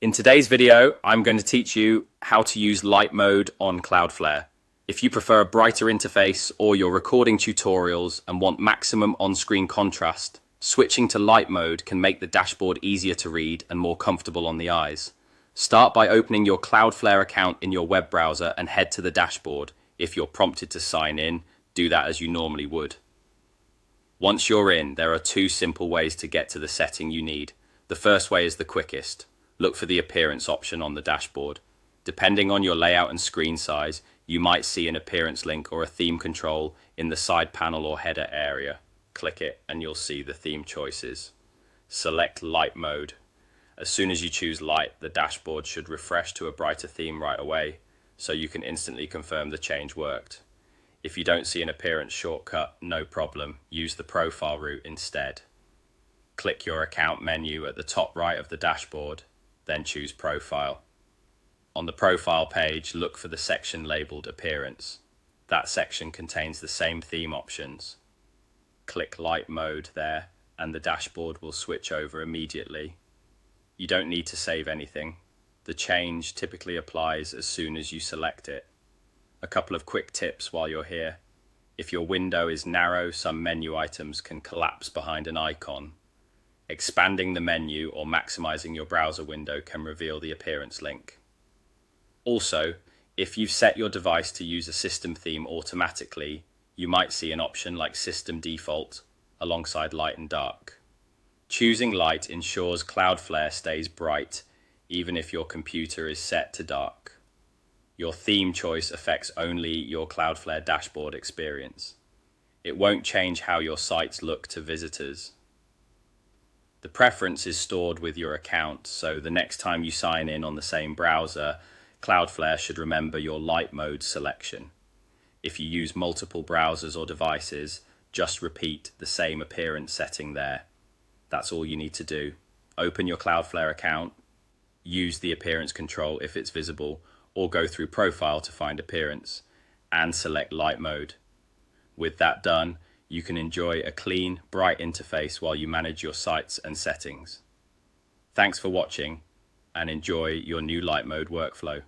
In today's video, I'm going to teach you how to use light mode on Cloudflare. If you prefer a brighter interface or you're recording tutorials and want maximum on-screen contrast, switching to light mode can make the dashboard easier to read and more comfortable on the eyes. Start by opening your Cloudflare account in your web browser and head to the dashboard. If you're prompted to sign in, do that as you normally would. Once you're in, there are two simple ways to get to the setting you need. The first way is the quickest. Look for the appearance option on the dashboard. Depending on your layout and screen size, you might see an appearance link or a theme control in the side panel or header area. Click it and you'll see the theme choices. Select light mode. As soon as you choose light, the dashboard should refresh to a brighter theme right away, so you can instantly confirm the change worked. If you don't see an appearance shortcut, no problem. Use the profile route instead. Click your account menu at the top right of the dashboard. Then choose Profile. On the Profile page, look for the section labeled Appearance. That section contains the same theme options. Click Light Mode there, and the dashboard will switch over immediately. You don't need to save anything. The change typically applies as soon as you select it. A couple of quick tips while you're here. If your window is narrow, some menu items can collapse behind an icon. Expanding the menu or maximizing your browser window can reveal the appearance link. Also, if you've set your device to use a system theme automatically, you might see an option like System Default alongside Light and Dark. Choosing light ensures Cloudflare stays bright, even if your computer is set to dark. Your theme choice affects only your Cloudflare dashboard experience. It won't change how your sites look to visitors. The preference is stored with your account, so the next time you sign in on the same browser, Cloudflare should remember your light mode selection. If you use multiple browsers or devices, just repeat the same appearance setting there. That's all you need to do. Open your Cloudflare account, use the appearance control if it's visible, or go through Profile to find appearance, and select light mode. With that done, you can enjoy a clean, bright interface while you manage your sites and settings. Thanks for watching, and enjoy your new light mode workflow.